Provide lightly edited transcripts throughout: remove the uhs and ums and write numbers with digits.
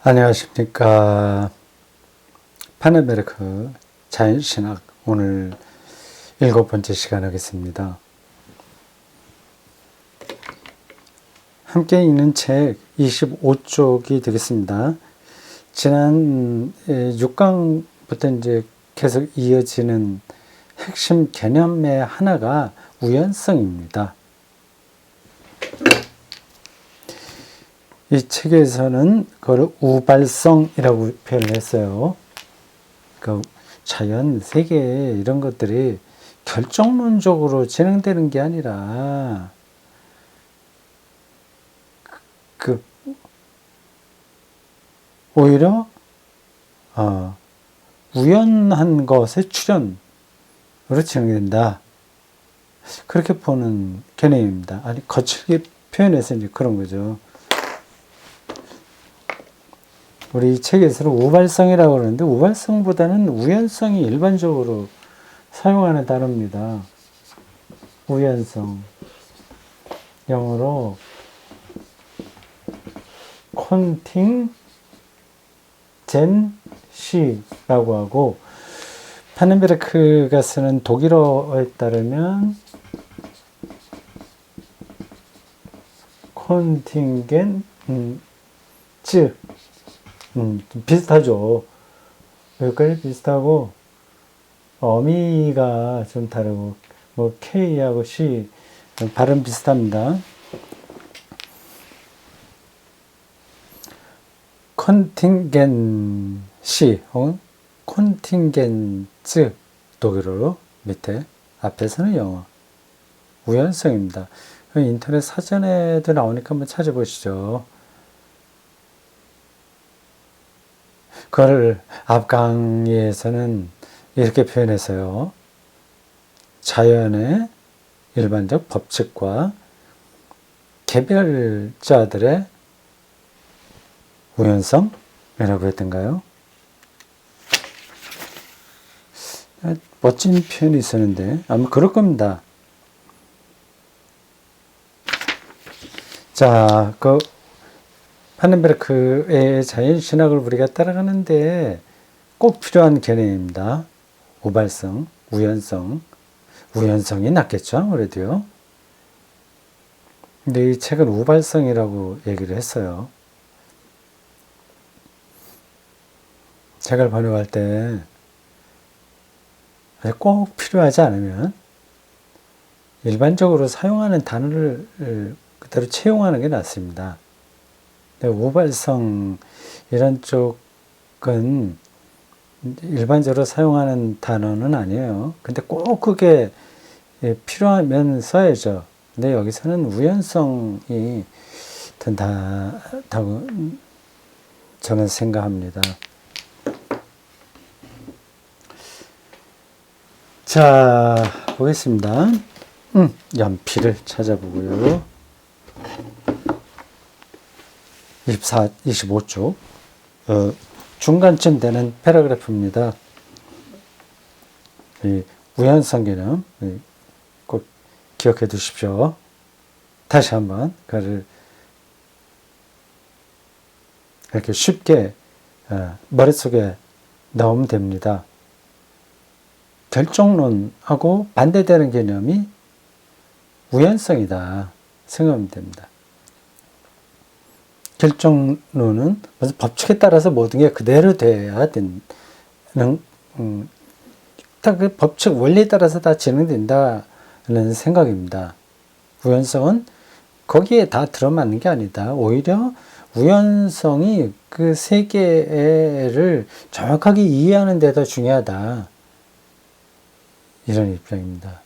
안녕하십니까. 파네베르크 자연신학 오늘 7번째 시간 하겠습니다. 함께 읽는 책 25쪽이 되겠습니다. 지난 6강부터 이제 계속 이어지는 핵심 개념의 하나가 우연성입니다. 이 책에서는 그걸 우발성이라고 표현을 했어요. 그 자연, 세계 이런 것들이 결정론적으로 진행되는 게 아니라 오히려 우연한 것의 출현으로 진행된다. 그렇게 보는 개념입니다. 아니 거칠게 표현해서 이제 그런 거죠. 우리 이 책에서는 우발성이라고 그러는데 우발성보다는 우연성이 일반적으로 사용하는 단어입니다. 우연성. 영어로 컨팅젠시라고 하고, 파넨베르크가 쓰는 독일어에 따르면 컨팅겐츠 좀 비슷하죠. 여기까지 비슷하고 어미가 좀 다르고 뭐 K하고 C 발음 비슷합니다. 컨팅겐시 혹은 컨팅겐츠 독일어로 밑에 앞에서는 영어 우연성입니다. 인터넷 사전에도 나오니까 한번 찾아보시죠. 그걸 앞 강의에서는 이렇게 표현했어요. 자연의 일반적 법칙과 개별자들의 우연성이라고 했던가요? 멋진 표현이 있었는데 아마 그럴 겁니다. 자, 파넨베르크의 자연신학을 우리가 따라가는데 꼭 필요한 개념입니다. 우발성, 우연성. 우연성이 낫겠죠, 아무래도요. 근데 이 책은 우발성이라고 얘기를 했어요. 책을 번역할 때 꼭 필요하지 않으면 일반적으로 사용하는 단어를 그대로 채용하는 게 낫습니다. 우발성 이런 쪽은 일반적으로 사용하는 단어는 아니에요. 근데 꼭 그게 필요하면 써야죠. 근데 여기서는 우연성이 든다고 저는 생각합니다. 자, 보겠습니다. 연필을 찾아보고요. 25쪽 중간쯤 되는 패러그래프입니다. 이 우연성 개념 꼭 기억해 두십시오. 다시 한번 그를 이렇게 쉽게 머릿속에 넣으면 됩니다. 결정론하고 반대되는 개념이 우연성이다 생각하면 됩니다. 결정론은 무슨 법칙에 따라서 모든 게 그대로 돼야 되는, 다 그 법칙 원리에 따라서 다 진행된다는 생각입니다. 우연성은 거기에 다 들어맞는 게 아니다. 오히려 우연성이 그 세계를 정확하게 이해하는 데 더 중요하다. 이런 입장입니다.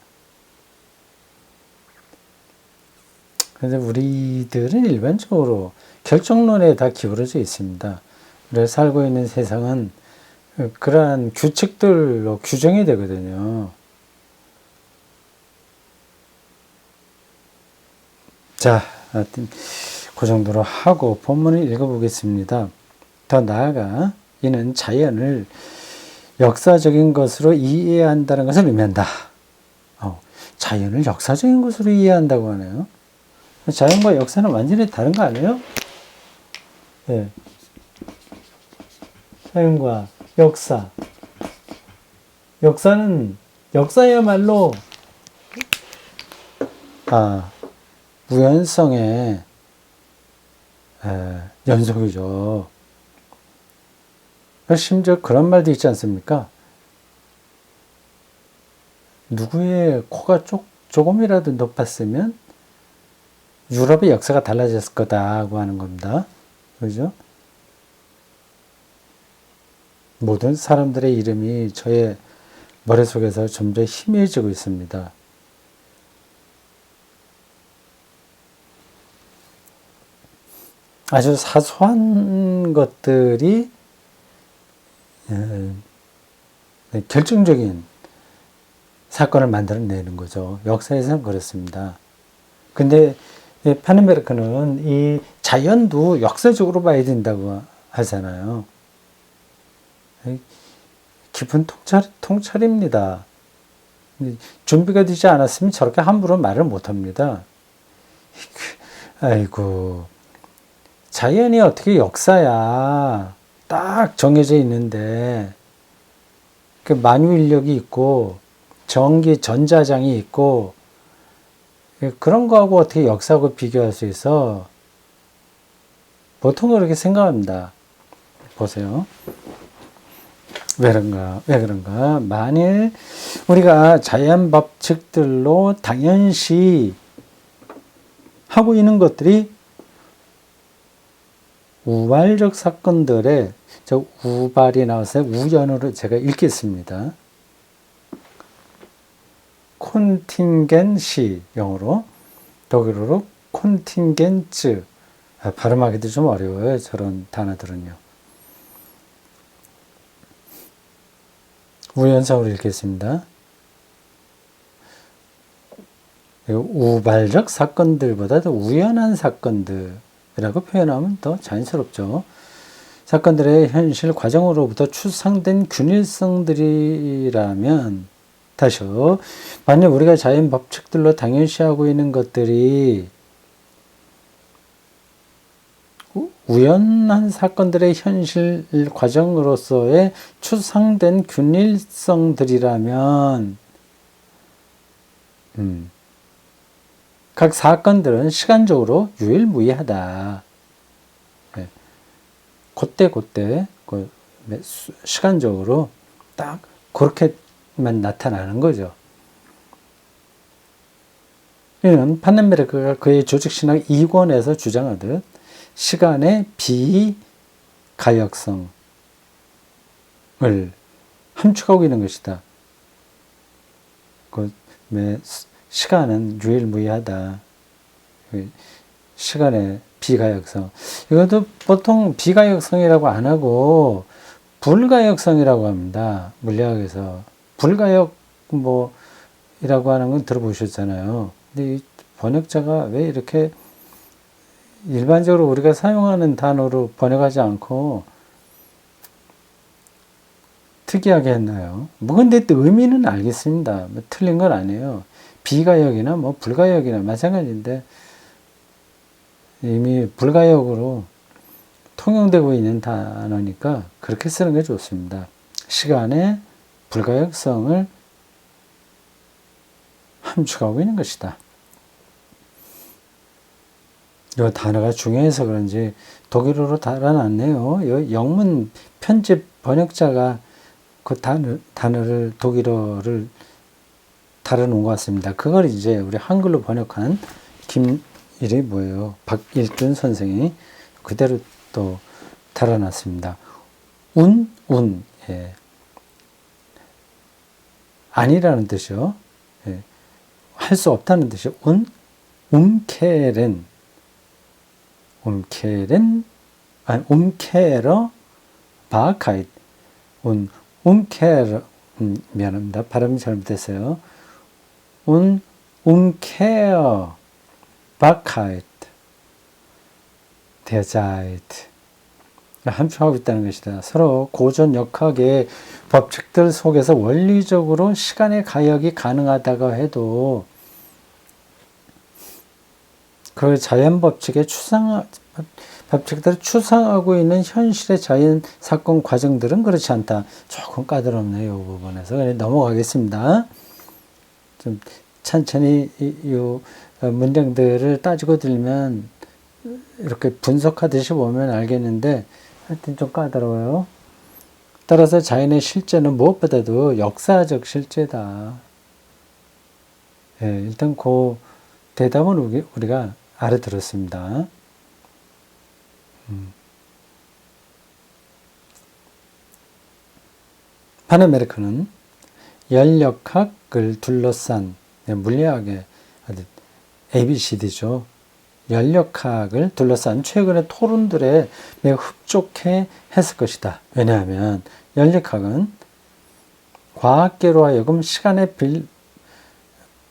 그런데 우리들은 일반적으로 결정론에 다 기울어져 있습니다. 우리가 살고 있는 세상은 그러한 규칙들로 규정이 되거든요. 자, 하여튼 그 정도로 하고 본문을 읽어보겠습니다. 더 나아가 이는 자연을 역사적인 것으로 이해한다는 것을 의미한다. 자연을 역사적인 것으로 이해한다고 하네요. 자연과 역사는 완전히 다른 거 아니에요? 예. 사용과 역사. 역사야말로 우연성의 연속이죠. 심지어 그런 말도 있지 않습니까? 누구의 코가 조금이라도 높았으면 유럽의 역사가 달라졌을 거다고 하는 겁니다. 그죠? 모든 사람들의 이름이 저의 머릿속에서 점점 희미해지고 있습니다. 아주 사소한 것들이 결정적인 사건을 만들어내는 거죠. 역사에서는 그렇습니다. 근데 파넨베르크는 이 자연도 역사적으로 봐야 된다고 하잖아요. 깊은 통찰입니다. 준비가 되지 않았으면 저렇게 함부로 말을 못합니다. 아이고, 자연이 어떻게 역사야. 딱 정해져 있는데 그 만유인력이 있고 전기 전자장이 있고 그런 거하고 어떻게 역사하고 비교할 수 있어? 보통 그렇게 생각합니다. 보세요. 왜 그런가? 만일 우리가 자연 법칙들로 당연시 하고 있는 것들이 우발적 사건들의 우발이 나와서 우연으로 제가 읽겠습니다. 콘팅겐시 영어로, 독일어로 콘팅겐츠. 발음하기도 좀 어려워요. 저런 단어들은요. 우연성으로 읽겠습니다. 우발적 사건들보다도 우연한 사건들이라고 표현하면 더 자연스럽죠. 사건들의 현실 과정으로부터 추상된 균일성들이라면, 다시요. 만약 우리가 자연 법칙들로 당연시하고 있는 것들이 우연한 사건들의 현실 과정으로서의 추상된 균일성들이라면, 각 사건들은 시간적으로 유일무이하다. 그때 시간적으로 딱 그렇게만 나타나는 거죠. 이는 파넨베르크가 그의 조직신학 2권에서 주장하듯 시간의 비가역성을 함축하고 있는 것이다. 시간은 유일무이하다. 시간의 비가역성. 이것도 보통 비가역성이라고 안 하고 불가역성이라고 합니다. 물리학에서. 불가역 이라고 하는 건 들어보셨잖아요. 근데 이 번역자가 왜 이렇게 일반적으로 우리가 사용하는 단어로 번역하지 않고 특이하게 했나요? 근데 또 의미는 알겠습니다. 틀린 건 아니에요. 비가역이나 불가역이나 마찬가지인데 이미 불가역으로 통용되고 있는 단어니까 그렇게 쓰는 게 좋습니다. 시간의 불가역성을 함축하고 있는 것이다. 이 단어가 중요해서 그런지 독일어로 달아놨네요. 영문 편집 번역자가 그 단어를 독일어를 달아놓은 것 같습니다. 그걸 이제 우리 한글로 번역한 이름이 뭐예요? 박일준 선생이 그대로 또 달아놨습니다. 예. 아니라는 뜻이요. 예. 할 수 없다는 뜻이요. umkehren, 바카이트, 미안합니다. 발음이 잘못됐어요. umkehrbarkeit, derzeit. 함축하고 있다는 것이다. 서로 고전 역학의 법칙들 속에서 원리적으로 시간의 가역이 가능하다고 해도 그 자연 법칙들을 추상하고 있는 현실의 자연 사건 과정들은 그렇지 않다. 조금 까다롭네요. 이 부분에서. 넘어가겠습니다. 좀 천천히 이 문장들을 따지고 들면 이렇게 분석하듯이 보면 알겠는데 하여튼 좀 까다로워요. 따라서 자연의 실제는 무엇보다도 역사적 실제다. 예, 일단 그 대답은 우리가 알아들었습니다. 파나메리카는 연력학을 둘러싼 물리학의 ABCD죠. 연력학을 둘러싼 최근의 토론들에 매우 흡족해 했을 것이다. 왜냐하면 연력학은 과학계로 하여금 시간의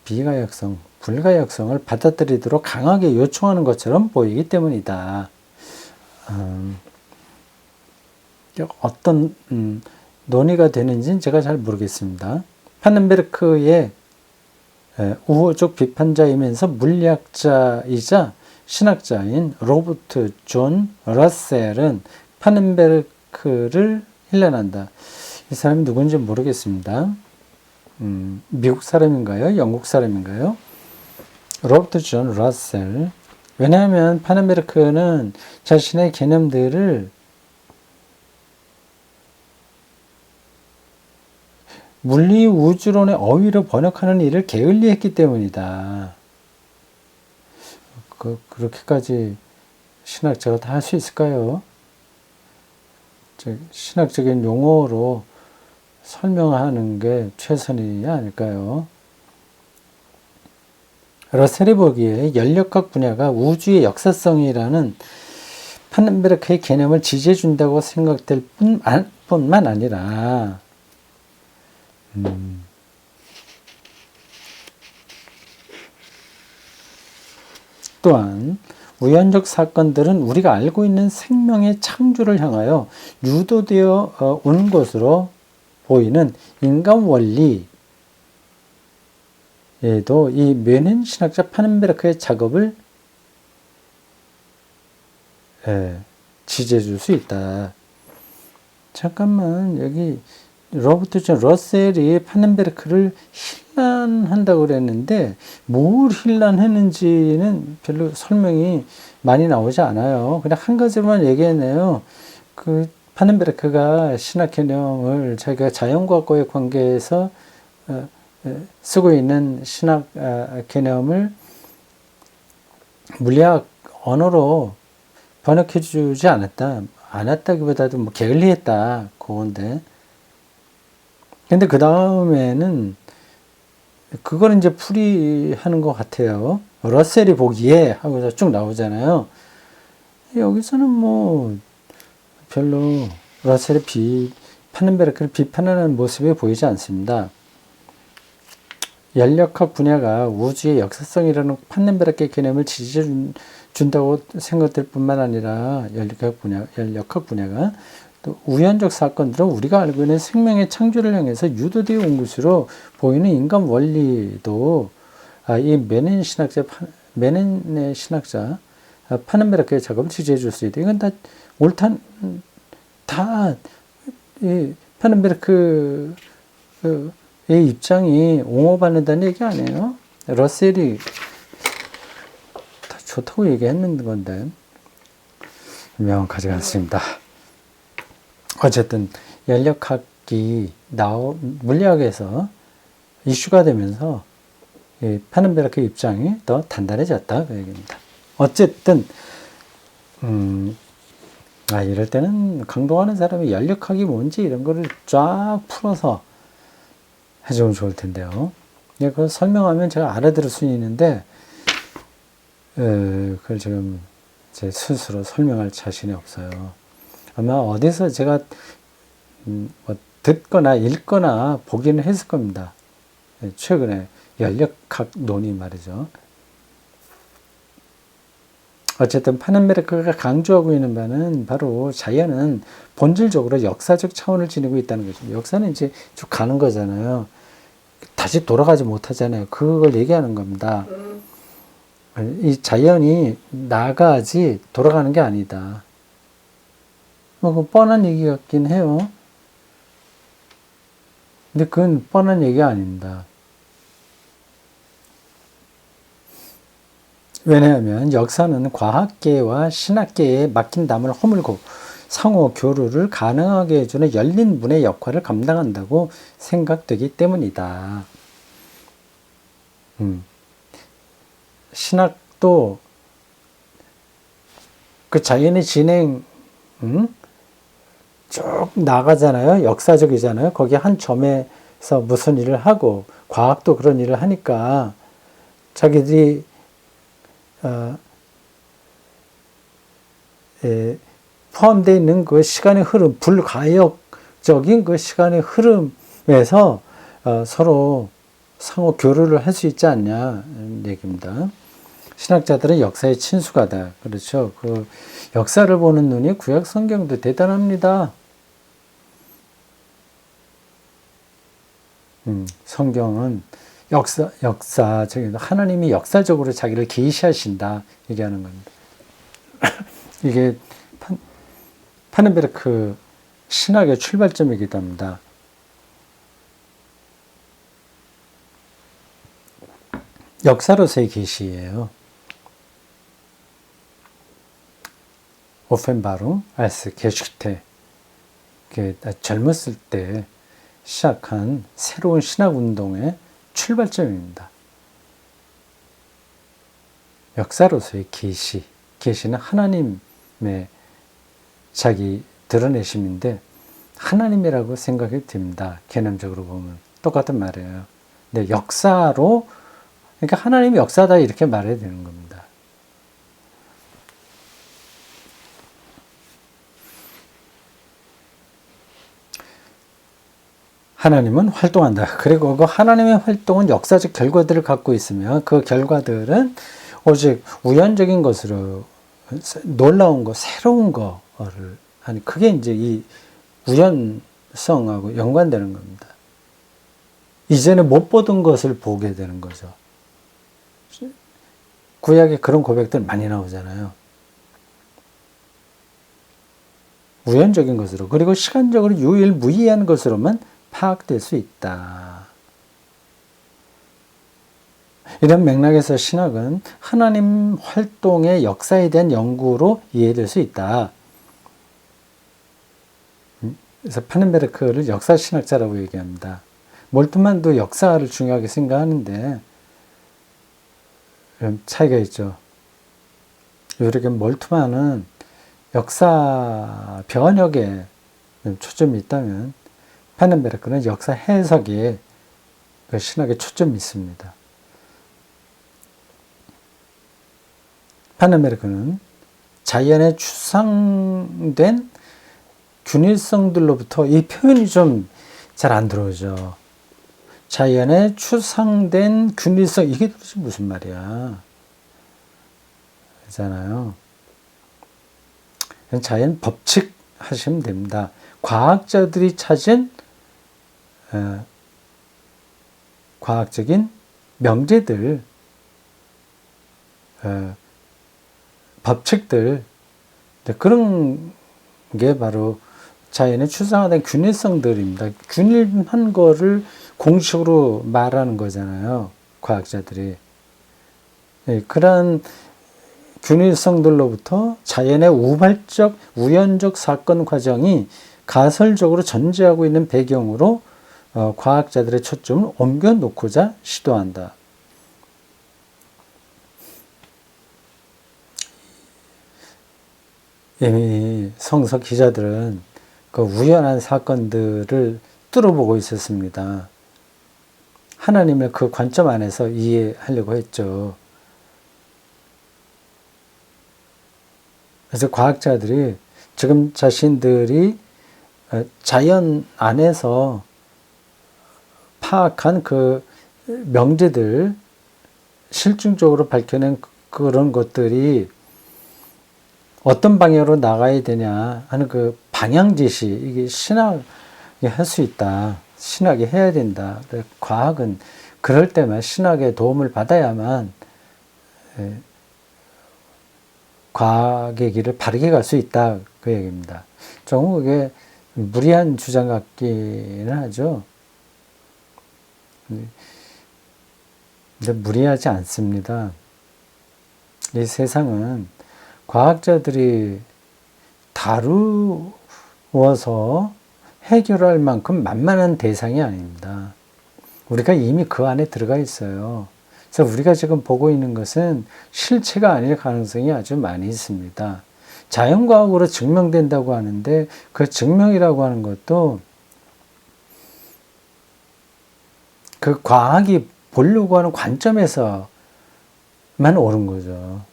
비가역성, 불가역성을 받아들이도록 강하게 요청하는 것처럼 보이기 때문이다. 어떤 논의가 되는지는 제가 잘 모르겠습니다. 파넨베르크의 우호적 비판자이면서 물리학자이자 신학자인 로버트 존 러셀은 파넨베르크를 힐난한다. 이 사람이 누군지 모르겠습니다. 미국 사람인가요? 영국 사람인가요? 로버트 존 러셀. 왜냐하면 파넨베르크는 자신의 개념들을 물리 우주론의 어휘로 번역하는 일을 게을리했기 때문이다. 그렇게까지 신학자가 다 할 수 있을까요? 신학적인 용어로 설명하는 게 최선이 아닐까요? 러셀이 보기에 연력학 분야가 우주의 역사성이라는 파넨베르크의 개념을 지지해준다고 생각될 뿐만 아니라 또한 우연적 사건들은 우리가 알고 있는 생명의 창조를 향하여 유도되어 온 것으로 보이는 인간 원리에도 이 메넨 신학자 파넨베르크의 작업을 지지해 줄 수 있다. 잠깐만, 여기 로버트 존 러셀이 파넨베르크를 힐난한다고 그랬는데 뭘 힐난했는지는 별로 설명이 많이 나오지 않아요. 그냥 한 가지만 얘기했네요. 그 파넨베르크가 신학 개념을 자기가 자연과학과의 관계에서 쓰고 있는 신학 개념을 물리학 언어로 번역해 주지 않았다기보다도 뭐 게을리했다. 그건데. 근데 그 다음에는 그걸 이제 풀이하는 것 같아요. 러셀이 보기에 하고서 쭉 나오잖아요. 여기서는 뭐 별로 러셀의 파넨베르크를 비판하는 모습이 보이지 않습니다. 연력학 분야가 우주의 역사성이라는 파넨베르크의 개념을 지지해 준다고 생각될 뿐만 아니라 연력학 분야가 또 우연적 사건들은 우리가 알고 있는 생명의 창조를 향해서 유도되어 온 것으로 보이는 인간 원리도 이 메넨의 신학자 파넨베르크의 작업을 지지해 줄 수 있다. 이건 다 이 파넨베르크의 입장이 옹호받는다는 얘기 아니에요? 러셀이 다 좋다고 얘기했는 건데 명확하지 않습니다. 어쨌든 연력학이 물리학에서 이슈가 되면서 이 파넨베르크 입장이 더 단단해졌다 그 얘기입니다. 어쨌든 이럴 때는 강동하는 사람이 연력학이 뭔지 이런 거를 쫙 풀어서 해주면 좋을 텐데요. 그걸 설명하면 제가 알아들을 수 있는데 그걸 지금 제 스스로 설명할 자신이 없어요. 아마 어디서 제가 뭐 듣거나 읽거나 보기는 했을 겁니다. 최근에 연력학 논의 말이죠. 어쨌든 파넨베르크가 강조하고 있는 바는 바로 자연은 본질적으로 역사적 차원을 지니고 있다는 거죠. 역사는 이제 쭉 가는 거잖아요. 다시 돌아가지 못하잖아요. 그걸 얘기하는 겁니다. 이 자연이 나가지 돌아가는 게 아니다. 뭐 뻔한 얘기 같긴 해요. 근데 그건 뻔한 얘기가 아닙니다. 왜냐하면 역사는 과학계와 신학계에 막힌 담을 허물고 상호 교류를 가능하게 해주는 열린 문의 역할을 감당한다고 생각되기 때문이다. 신학도 그 자연의 진행, 쭉 나가잖아요. 역사적이잖아요. 거기 한 점에서 무슨 일을 하고, 과학도 그런 일을 하니까 자기들이 포함되어 있는 그 시간의 흐름, 불가역적인 그 시간의 흐름에서 서로 상호 교류를 할 수 있지 않냐 얘기입니다. 신학자들은 역사의 친수가다. 그렇죠. 그 역사를 보는 눈이 구약 성경도 대단합니다. 성경은 역사적인 하나님이 역사적으로 자기를 계시하신다 얘기하는 겁니다. 이게 파넨베르크 신학의 출발점이기도 합니다. 역사로서의 계시예요. 오펜바룽 알스 게슈테, 젊었을 때 시작한 새로운 신학 운동의 출발점입니다. 역사로서의 계시, 계시는 하나님의 자기 드러내심인데 하나님이라고 생각이 듭니다. 개념적으로 보면 똑같은 말이에요. 근데 역사로, 그러니까 하나님이 역사다 이렇게 말해야 되는 겁니다. 하나님은 활동한다. 그리고 그 하나님의 활동은 역사적 결과들을 갖고 있으며 그 결과들은 오직 우연적인 것으로 놀라운 거, 새로운 거를 하니 그게 이제 이 우연성하고 연관되는 겁니다. 이전에 못 보던 것을 보게 되는 거죠. 구약에 그런 고백들 많이 나오잖아요. 우연적인 것으로, 그리고 시간적으로 유일무이한 것으로만 파악될 수 있다. 이런 맥락에서 신학은 하나님 활동의 역사에 대한 연구로 이해될 수 있다. 그래서 파넨베르크를 역사신학자라고 얘기합니다. 몰트만도 역사를 중요하게 생각하는데 차이가 있죠. 이렇게 몰트만은 역사 변혁에 초점이 있다면 파넨베르크는 역사 해석에 그 신학에 초점이 있습니다. 파넨베르크는 자연에 추상된 균일성들로부터, 이 표현이 좀 잘 안 들어오죠. 자연에 추상된 균일성, 이게 도대체 무슨 말이야? 그렇잖아요. 자연 법칙 하시면 됩니다. 과학자들이 찾은 과학적인 명제들, 법칙들, 그런 게 바로 자연의 추상화된 균일성들입니다. 균일한 거를 공식으로 말하는 거잖아요. 과학자들이. 그러한 균일성들로부터 자연의 우발적, 우연적 사건 과정이 가설적으로 존재하고 있는 배경으로 과학자들의 초점을 옮겨놓고자 시도한다. 이미 성서 기자들은 그 우연한 사건들을 뚫어보고 있었습니다. 하나님을 그 관점 안에서 이해하려고 했죠. 그래서 과학자들이 지금 자신들이 자연 안에서 파악한 그 명제들, 실증적으로 밝혀낸 그런 것들이 어떤 방향으로 나가야 되냐 하는 그 방향 제시, 이게 신학이 할 수 있다. 신학이 해야 된다. 과학은 그럴 때만 신학의 도움을 받아야만 과학의 길을 바르게 갈 수 있다, 그 얘기입니다. 조금 그게 무리한 주장 같기는 하죠. 근데 무리하지 않습니다. 이 세상은 과학자들이 다루어서 해결할 만큼 만만한 대상이 아닙니다. 우리가 이미 그 안에 들어가 있어요. 그래서 우리가 지금 보고 있는 것은 실체가 아닐 가능성이 아주 많이 있습니다. 자연과학으로 증명된다고 하는데 그 증명이라고 하는 것도 그 과학이 보려고 하는 관점에서만 옳은 거죠.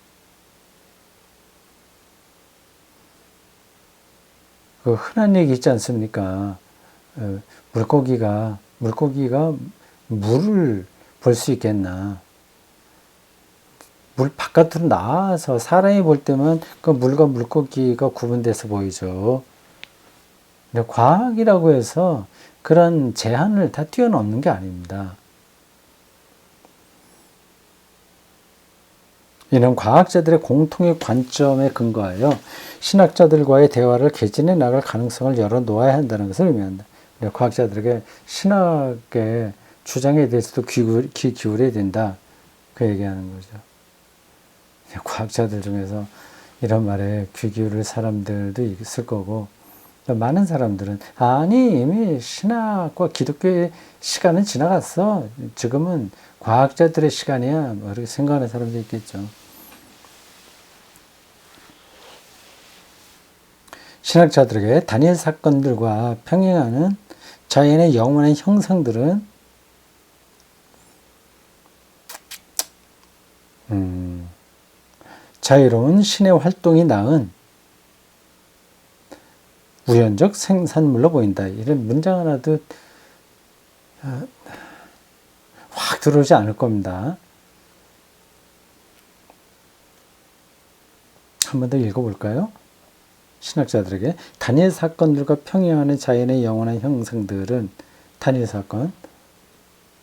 그 흔한 얘기 있지 않습니까? 물고기가 물을 볼 수 있겠나? 물 바깥으로 나와서 사람이 볼 때만 그 물과 물고기가 구분돼서 보이죠. 근데 과학이라고 해서 그런 제한을 다 뛰어넘는 게 아닙니다. 이는 과학자들의 공통의 관점에 근거하여 신학자들과의 대화를 개진해 나갈 가능성을 열어놓아야 한다는 것을 의미한다. 과학자들에게 신학의 주장에 대해서도 귀 기울여야 된다. 그 얘기하는 거죠. 과학자들 중에서 이런 말에 귀 기울일 사람들도 있을 거고, 많은 사람들은 아니 이미 신학과 기독교의 시간은 지나갔어. 지금은 과학자들의 시간이야. 뭐 이렇게 생각하는 사람도 있겠죠. 신학자들에게 다니엘 사건들과 평행하는 자연의 영원한 형상들은 자유로운 신의 활동이 낳은 우연적 생산물로 보인다. 이런 문장 하나도 확 들어오지 않을 겁니다. 한 번 더 읽어볼까요? 신학자들에게 다니엘 사건들과 평행하는 자연의 영원한 형상들은 다니엘 사건,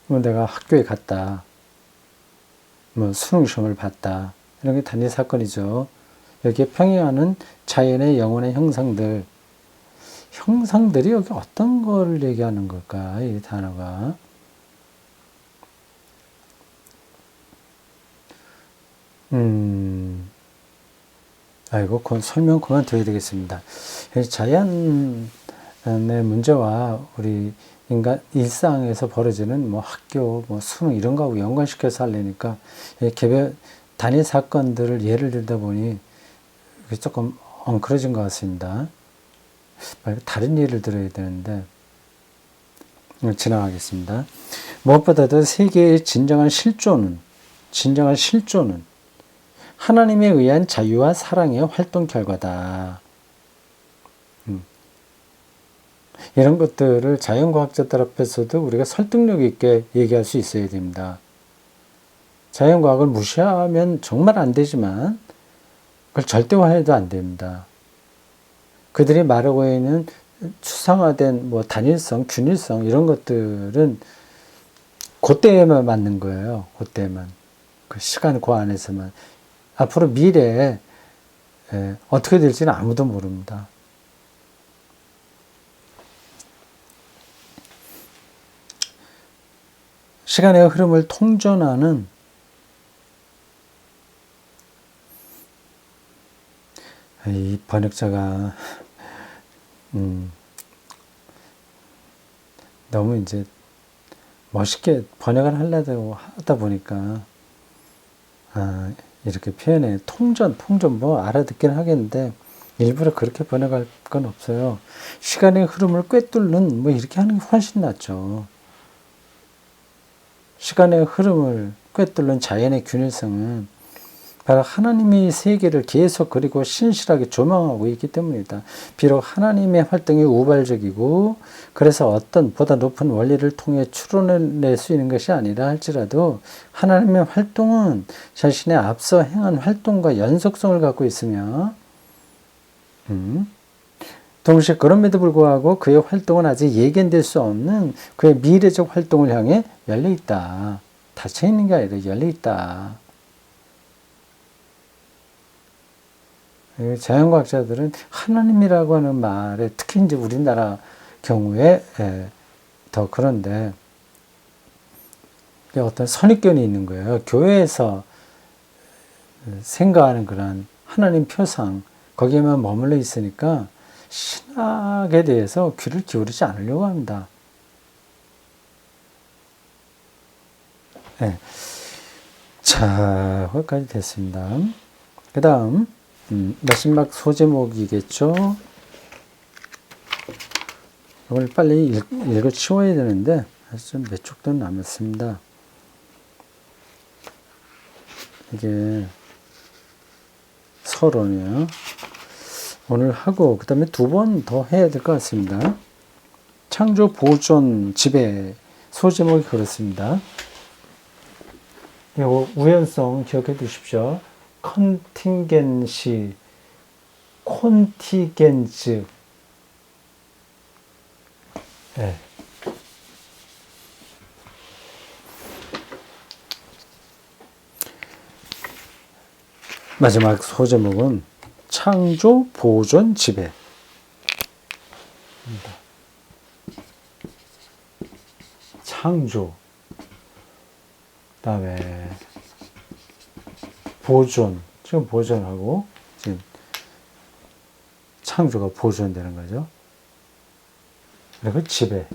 뭐 내가 학교에 갔다, 뭐 수능 시험을 봤다, 이런 게 다니엘 사건이죠. 여기에 평행하는 자연의 영원한 형상들이 여기 어떤 걸 얘기하는 걸까? 이 단어가. 이거 설명 그만둬야 되겠습니다. 자연의 문제와 우리 인간 일상에서 벌어지는 뭐 학교, 뭐 수능 이런 거하고 연관시켜서 하려니까 개별 단위 사건들을 예를 들다 보니 조금 엉클어진 것 같습니다. 다른 예를 들어야 되는데 지나가겠습니다. 무엇보다도 세계의 진정한 실존은 하나님에 의한 자유와 사랑의 활동 결과다. 이런 것들을 자연과학자들 앞에서도 우리가 설득력 있게 얘기할 수 있어야 됩니다. 자연과학을 무시하면 정말 안 되지만 그걸 절대화해도 안 됩니다. 그들이 말하고 있는 추상화된 뭐 단일성, 균일성 이런 것들은 그때에만 맞는 거예요. 그때만. 그 시간 그 안에서만. 앞으로 미래에 어떻게 될지는 아무도 모릅니다. 시간의 흐름을 통전하는 이 번역자가 너무 이제 멋있게 번역을 하려고 하다 보니까 이렇게 표현해 통전 뭐 알아듣긴 하겠는데 일부러 그렇게 번역할 건 없어요. 시간의 흐름을 꿰뚫는 뭐 이렇게 하는 게 훨씬 낫죠. 시간의 흐름을 꿰뚫는 자연의 균일성은 바로 하나님이 세계를 계속 그리고 신실하게 조망하고 있기 때문이다. 비록 하나님의 활동이 우발적이고 그래서 어떤 보다 높은 원리를 통해 추론해낼 수 있는 것이 아니라 할지라도 하나님의 활동은 자신의 앞서 행한 활동과 연속성을 갖고 있으며 동시에 그럼에도 불구하고 그의 활동은 아직 예견될 수 없는 그의 미래적 활동을 향해 열려있다. 닫혀있는 게 아니라 열려있다. 자연과학자들은 하나님이라고 하는 말에 특히 이제 우리나라 경우에 더 그런데 어떤 선입견이 있는 거예요. 교회에서 생각하는 그런 하나님 표상 거기에만 머물러 있으니까 신학에 대해서 귀를 기울이지 않으려고 합니다. 네. 자, 거기까지 됐습니다. 그 다음 마지막 소제목이겠죠. 이걸 빨리 읽어 치워야 되는데 아직 몇 쪽도 남았습니다. 이게 서론이에요. 오늘 하고 그 다음에 2번 더 해야 될 것 같습니다. 창조 보존 지배 소제목이 그렇습니다. 이거 우연성 기억해 두십시오. 컨팅겐시, 콘티겐즈. 네. 마지막 소제목은 창조, 보존, 지배. 창조, 그 다음에 보존, 지금 보존하고 지금 창조가 보존되는 거죠. 그리고 지배.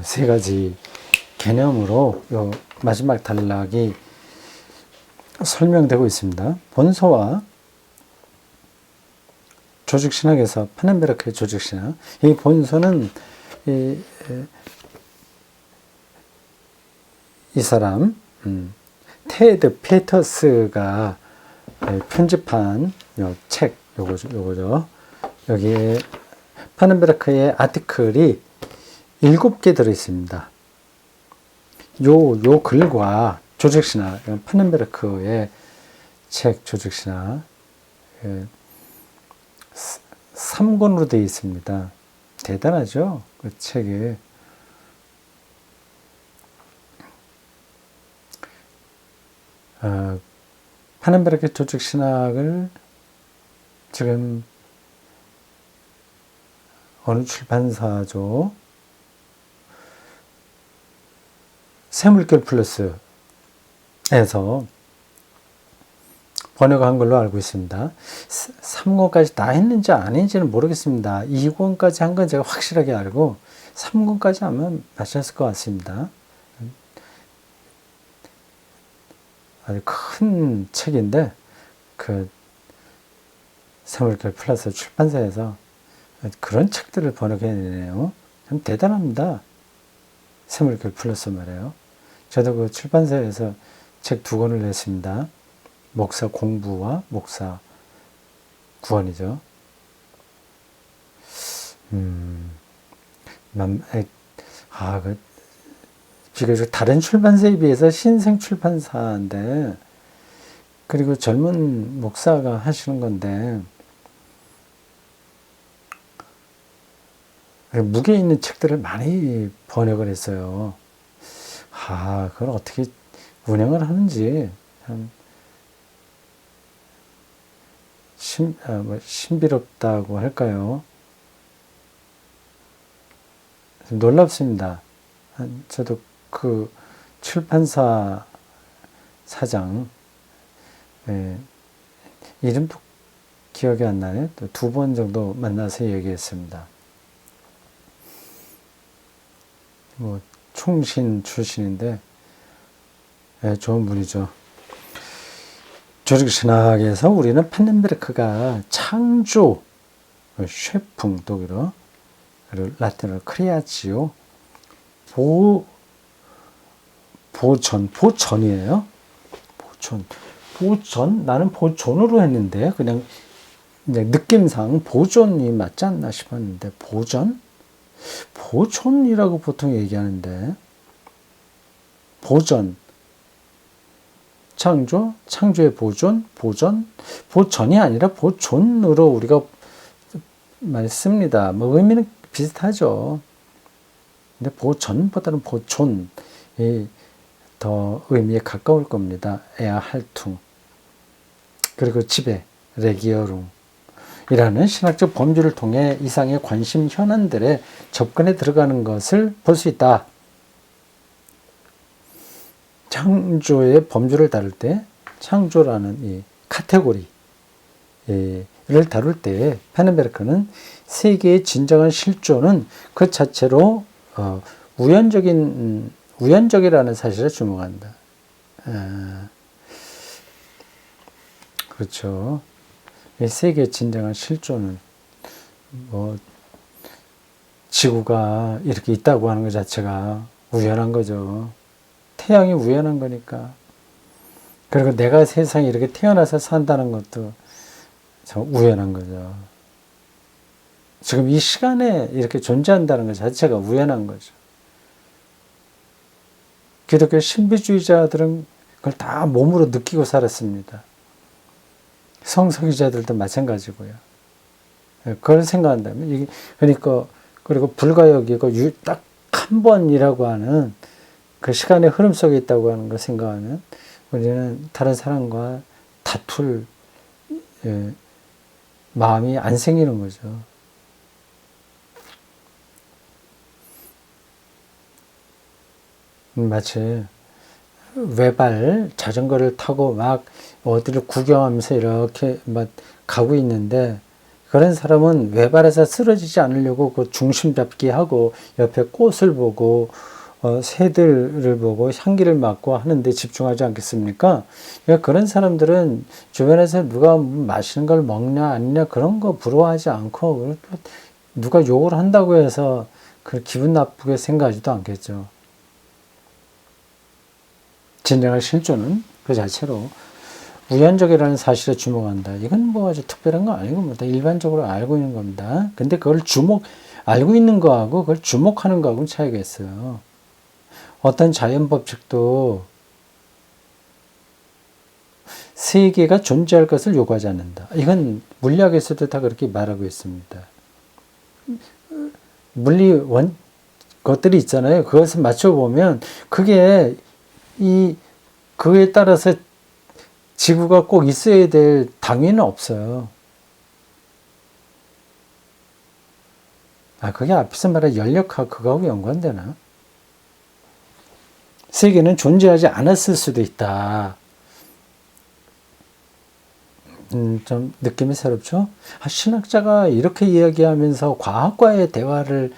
세 가지 개념으로 요 마지막 단락이 설명되고 있습니다. 본서와 조직신학에서 파넨베르크의 조직신학. 이 본서는 이 사람 테드 페터스가 편집한 요 책 요거죠. 여기에 파넨베르크의 아티클이 7개 들어 있습니다. 요 글과 조직신학, 파넨베르크의 책 조직신학 3권으로 되어 있습니다. 대단하죠? 그 책이. 파넨베르크 조직신학을 지금 어느 출판사죠? 새물결 플러스에서 번역한 걸로 알고 있습니다. 3권까지 다 했는지 아닌지는 모르겠습니다. 2권까지 한 건 제가 확실하게 알고 3권까지 하면 맞췄을 것 같습니다. 아주 큰 책인데 그 새물결 플러스 출판사에서 그런 책들을 번역해내네요. 참 대단합니다. 새물결 플러스 말이에요. 저도 그 출판사에서 책 2권을 냈습니다. 목사 공부와 목사 구원이죠. 비교적 다른 출판사에 비해서 신생 출판사인데, 그리고 젊은 목사가 하시는 건데, 무게 있는 책들을 많이 번역을 했어요. 그걸 어떻게 운영을 하는지 참 신비롭다고 할까요? 놀랍습니다. 저도 그 출판사 사장 이름도 기억이 안 나네. 또 2번 정도 만나서 얘기했습니다. 총신 출신인데 좋은 분이죠. 조직신학에서 우리는 파넨베르크가 창조, 쉐풍 독일어, 그리고 라틴어로 크리아치오, 보전이에요. 보전, 나는 보존으로 했는데 그냥 느낌상 보존이 맞지 않나 싶었는데 보존이라고 보통 얘기하는데 보전, 창조의 보전이 아니라 보존으로 우리가 많이 씁니다. 의미는 비슷하죠. 근데 보전보다는 보존이 더 의미에 가까울 겁니다. 에야 할퉁. 그리고 지배, 레기어룸 이라는 신학적 범주를 통해 이상의 관심 현안들에 접근해 들어가는 것을 볼 수 있다. 창조의 범주를 다룰 때 창조라는 이 카테고리를 다룰 때 페넨베르크는 세계의 진정한 실존은 그 자체로 우연적이라는 사실에 주목한다. 그렇죠. 세계의 진정한 실존은 지구가 이렇게 있다고 하는 것 자체가 우연한 거죠. 태양이 우연한 거니까. 그리고 내가 세상에 이렇게 태어나서 산다는 것도 참 우연한 거죠. 지금 이 시간에 이렇게 존재한다는 것 자체가 우연한 거죠. 기독교 신비주의자들은 그걸 다 몸으로 느끼고 살았습니다. 성서기자들도 마찬가지고요. 그걸 생각한다면, 이게, 그러니까, 그리고 불가역이고, 딱 한 번이라고 하는 그 시간의 흐름 속에 있다고 하는 걸 생각하면, 우리는 다른 사람과 다툴, 마음이 안 생기는 거죠. 마치, 외발 자전거를 타고 막 어디를 구경하면서 이렇게 막 가고 있는데 그런 사람은 외발에서 쓰러지지 않으려고 그 중심 잡기 하고 옆에 꽃을 보고 새들을 보고 향기를 맡고 하는데 집중하지 않겠습니까? 그러니까 그런 사람들은 주변에서 누가 맛있는 걸 먹냐 아니냐 그런 거 부러워하지 않고 누가 욕을 한다고 해서 그 기분 나쁘게 생각하지도 않겠죠. 진정한 실존은 그 자체로 우연적이라는 사실에 주목한다. 이건 뭐 아주 특별한 거 아니고 뭐 다 일반적으로 알고 있는 겁니다. 근데 그걸 알고 있는 거하고 그걸 주목하는 거하고는 차이가 있어요. 어떤 자연 법칙도 세계가 존재할 것을 요구하지 않는다. 이건 물리학에서도 다 그렇게 말하고 있습니다. 것들이 있잖아요. 그것을 맞춰보면 그게 그에 따라서 지구가 꼭 있어야 될 당위는 없어요. 그게 앞에서 말한 연력학 그거하고 연관되나? 세계는 존재하지 않았을 수도 있다. 좀 느낌이 새롭죠? 신학자가 이렇게 이야기하면서 과학과의 대화를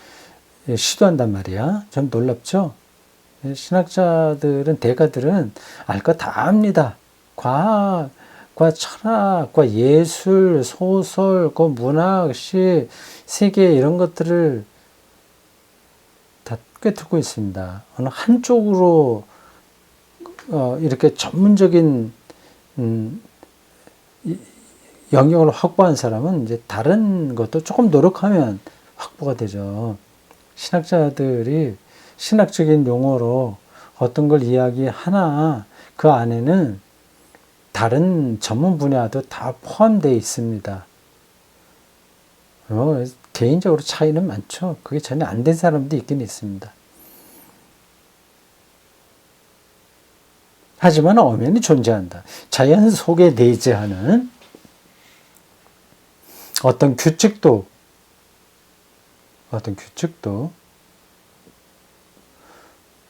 시도한단 말이야. 좀 놀랍죠? 신학자들은, 대가들은 알 거 다 압니다. 과학과 철학과 예술, 소설, 문학, 시, 세계 이런 것들을 다 꿰뚫고 있습니다. 어느 한쪽으로 이렇게 전문적인 영역을 확보한 사람은 이제 다른 것도 조금 노력하면 확보가 되죠. 신학자들이 신학적인 용어로 어떤 걸 이야기하나 그 안에는 다른 전문 분야도 다 포함되어 있습니다. 개인적으로 차이는 많죠. 그게 전혀 안 된 사람도 있긴 있습니다. 하지만 엄연히 존재한다. 자연 속에 내재하는 어떤 규칙도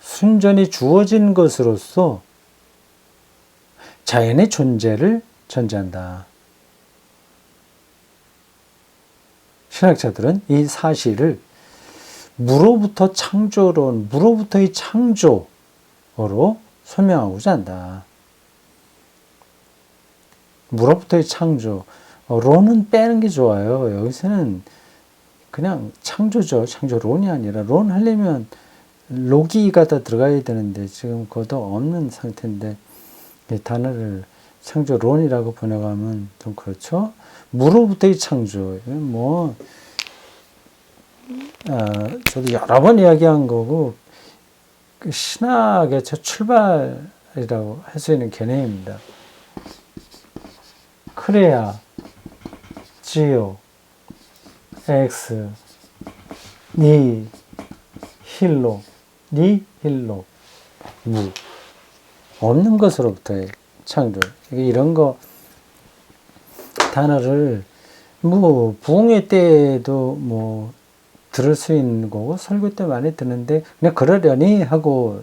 순전히 주어진 것으로서 자연의 존재를 전제한다. 신학자들은 이 사실을 무로부터의 창조로 설명하고자 한다. 무로부터의 창조로는 빼는 게 좋아요. 여기서는 그냥 창조죠. 창조론이 아니라 론 하려면 로기가 다 들어가야 되는데 지금 그것도 없는 상태인데 이 단어를 창조론이라고 번역하면 좀 그렇죠. 무로부터의 창조. 저도 여러 번 이야기한 거고 그 신학의 출발이라고 할 수 있는 개념입니다. 크레아, 지오, 엑스, 힐로, 무. 없는 것으로부터의 창조. 이런 거 단어를 뭐 부흥회 때도 뭐 들을 수 있는 거고 설교 때 많이 듣는데 그냥 그러려니 하고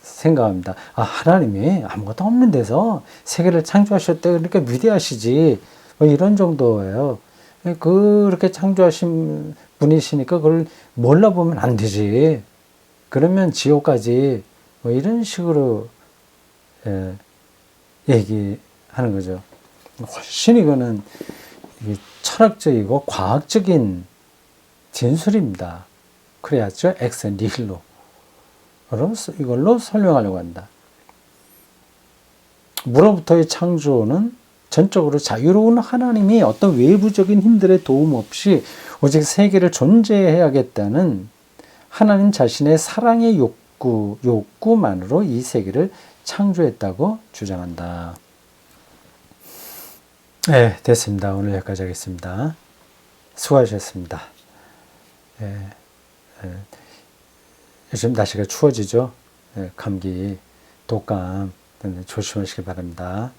생각합니다. 아, 하나님이 아무것도 없는 데서 세계를 창조하셨다 그러니까 위대하시지 뭐 이런 정도예요. 그렇게 창조하신 분이시니까 그걸 몰라보면 안 되지. 그러면 지옥까지 뭐 이런 식으로 얘기하는 거죠. 훨씬 이거는 철학적이고 과학적인 진술입니다. 그래야죠. 엑스 니힐로. 이걸로 설명하려고 한다. 무로부터의 창조는 전적으로 자유로운 하나님이 어떤 외부적인 힘들의 도움 없이 오직 세계를 존재해야겠다는 하나님 자신의 사랑의 욕구만으로 이 세계를 창조했다고 주장한다. 네, 됐습니다. 오늘 여기까지 하겠습니다. 수고하셨습니다. 요즘 날씨가 추워지죠. 감기, 독감 조심하시기 바랍니다.